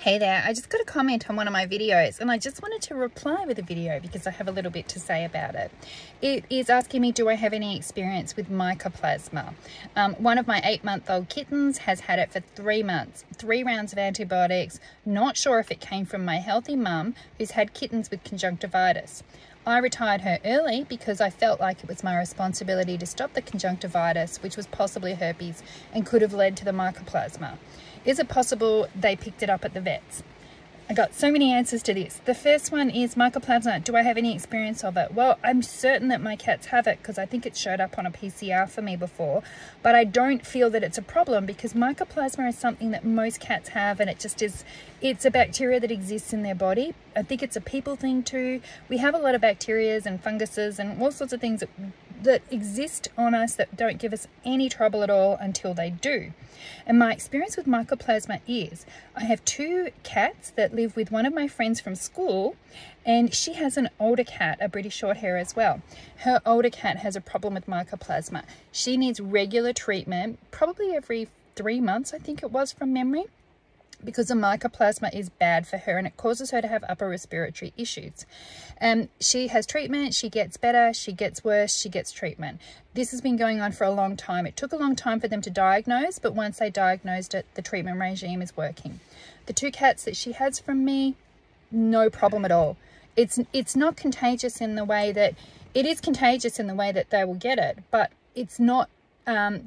Hey there, I just got a comment on one of my videos and I just wanted to reply with a video because I have a little bit to say about it. It is asking me, do I have any experience with mycoplasma? One of my 8-month-old kittens has had it for 3 months, 3 rounds of antibiotics. Not sure if it came from my healthy mum who's had kittens with conjunctivitis. I retired her early because I felt like it was my responsibility to stop the conjunctivitis, which was possibly herpes and could have led to the mycoplasma. Is it possible they picked it up at the vets? I got so many answers to this. The first one is mycoplasma. Do I have any experience of it? Well, I'm certain that my cats have it because I think it showed up on a PCR for me before, but I don't feel that it's a problem because mycoplasma is something that most cats have, and it just is, it's a bacteria that exists in their body. I think it's a people thing too. We have a lot of bacterias and funguses and all sorts of things that exist on us that don't give us any trouble at all until they do. And my experience with mycoplasma is I have 2 cats that live with one of my friends from school, and she has an older cat, a British Shorthair as well. Her older cat has a problem with mycoplasma. She needs regular treatment, probably every 3 months, I think it was from memory, because the mycoplasma is bad for her and it causes her to have upper respiratory issues. She has treatment, she gets better, she gets worse, she gets treatment. This has been going on for a long time. It took a long time for them to diagnose, but once they diagnosed it, the treatment regime is working. The 2 cats that she has from me, no problem at all. It's not contagious in the way that, it is contagious in the way that they will get it, but it's not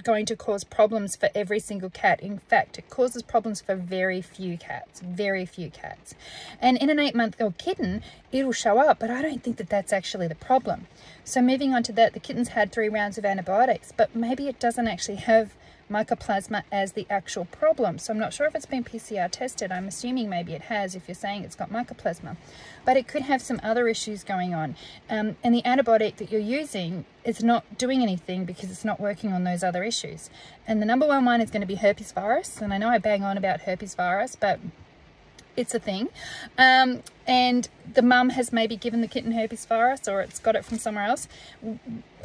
going to cause problems for every single cat. In fact, it causes problems for very few cats, very few cats. And in an 8-month-old kitten, it'll show up, but I don't think that that's actually the problem. So moving on to that, the kitten's had 3 rounds of antibiotics, but maybe it doesn't actually have mycoplasma as the actual problem. So I'm not sure if it's been PCR tested. I'm assuming maybe it has if you're saying it's got mycoplasma, but it could have some other issues going on. And the antibiotic that you're using is not doing anything because it's not working on those other issues. And the number one is going to be herpes virus. And I know I bang on about herpes virus, but it's a thing. And the mum has maybe given the kitten herpes virus, or it's got it from somewhere else.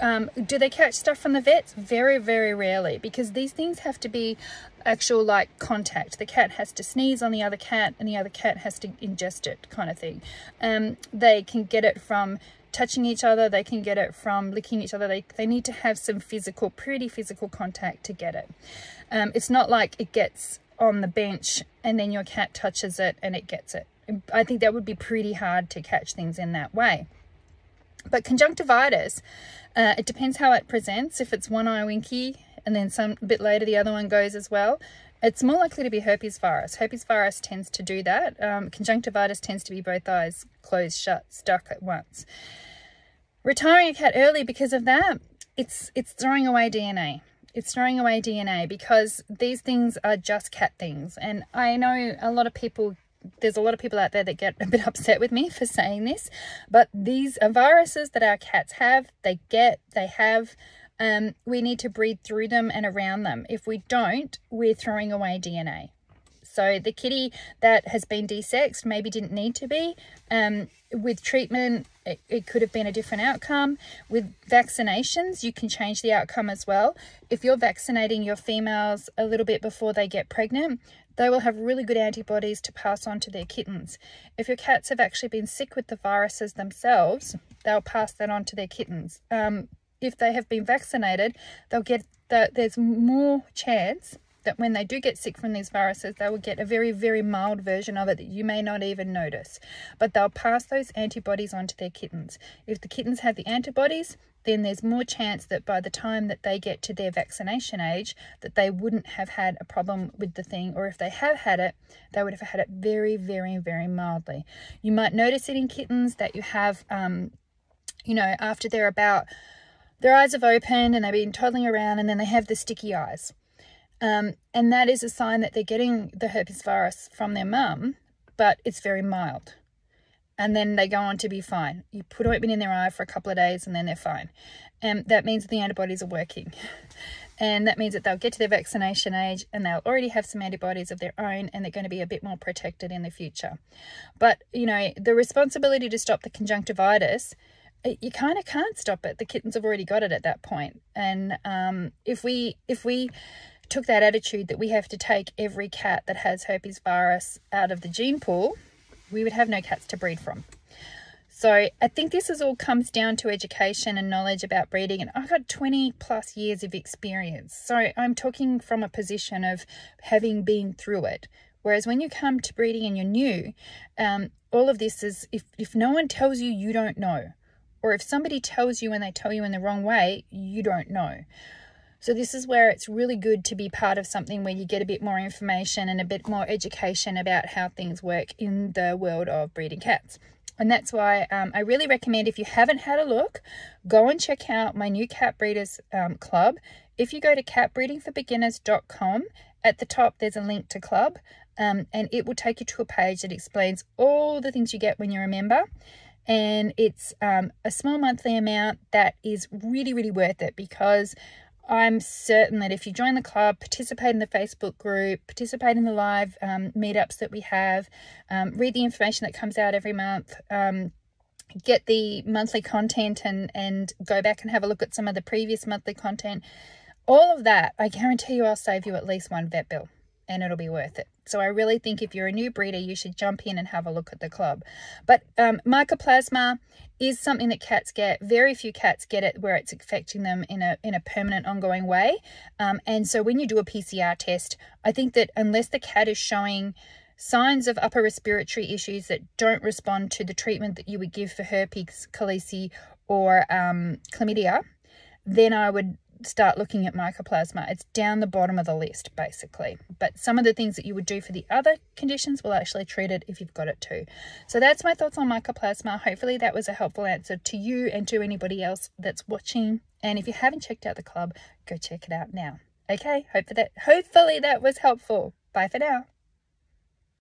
Do they catch stuff from the vets? Very, very rarely, because these things have to be actual like contact. The cat has to sneeze on the other cat and the other cat has to ingest it, kind of thing. They can get it from touching each other, they can get it from licking each other. They need to have some physical, pretty physical contact to get it. It's not like it gets on the bench and then your cat touches it and it gets it. I think that would be pretty hard to catch things in that way. But conjunctivitis, it depends how it presents. If it's one eye winky and then a bit later the other one goes as well, it's more likely to be herpes virus. Herpes virus tends to do that. Conjunctivitis tends to be both eyes closed, shut, stuck at once. Retiring a cat early because of that, it's throwing away DNA. It's throwing away DNA because these things are just cat things. And I know a lot of people, there's a lot of people out there that get a bit upset with me for saying this, but these are viruses that our cats have, they have. We need to breed through them and around them. If we don't, we're throwing away DNA. So the kitty that has been desexed maybe didn't need to be. With treatment, it could have been a different outcome. With vaccinations, you can change the outcome as well. If you're vaccinating your females a little bit before they get pregnant, they will have really good antibodies to pass on to their kittens. If your cats have actually been sick with the viruses themselves, they'll pass that on to their kittens. If they have been vaccinated, they'll get that. There's more chance that when they do get sick from these viruses, they will get a very, very mild version of it that you may not even notice. But they'll pass those antibodies on to their kittens. If the kittens have the antibodies, then there's more chance that by the time that they get to their vaccination age, that they wouldn't have had a problem with the thing, or if they have had it, they would have had it very, very, very mildly. You might notice it in kittens that you have, you know, after they're about, their eyes have opened and they've been toddling around and then they have the sticky eyes. And that is a sign that they're getting the herpes virus from their mum, but it's very mild. And then they go on to be fine. You put ointment in their eye for a couple of days and then they're fine. And that means the antibodies are working. And that means that they'll get to their vaccination age and they'll already have some antibodies of their own and they're going to be a bit more protected in the future. But, you know, the responsibility to stop the conjunctivitis, you kind of can't stop it. The kittens have already got it at that point. And if we took that attitude that we have to take every cat that has herpes virus out of the gene pool, we would have no cats to breed from. So I think this all comes down to education and knowledge about breeding. And I've got 20 plus years of experience. So I'm talking from a position of having been through it. Whereas when you come to breeding and you're new, all of this is, if no one tells you, you don't know. Or if somebody tells you and they tell you in the wrong way, you don't know. So this is where it's really good to be part of something where you get a bit more information and a bit more education about how things work in the world of breeding cats. And that's why I really recommend, if you haven't had a look, go and check out my new Cat Breeders Club. If you go to catbreedingforbeginners.com, at the top there's a link to club, and it will take you to a page that explains all the things you get when you're a member. And it's a small monthly amount that is really, really worth it, because I'm certain that if you join the club, participate in the Facebook group, participate in the live meetups that we have, read the information that comes out every month, get the monthly content and go back and have a look at some of the previous monthly content, all of that, I guarantee you I'll save you at least one vet bill, and it'll be worth it. So I really think if you're a new breeder, you should jump in and have a look at the club. But mycoplasma is something that cats get. Very few cats get it where it's affecting them in a permanent, ongoing way. And so when you do a PCR test, I think that unless the cat is showing signs of upper respiratory issues that don't respond to the treatment that you would give for herpes, calici, or chlamydia, then I would start looking at mycoplasma. It's down the bottom of the list, basically. But some of the things that you would do for the other conditions will actually treat it if you've got it too. So that's my thoughts on mycoplasma. Hopefully that was a helpful answer to you and to anybody else that's watching. And if you haven't checked out the club, go check it out now. Okay, hopefully that was helpful. Bye for now.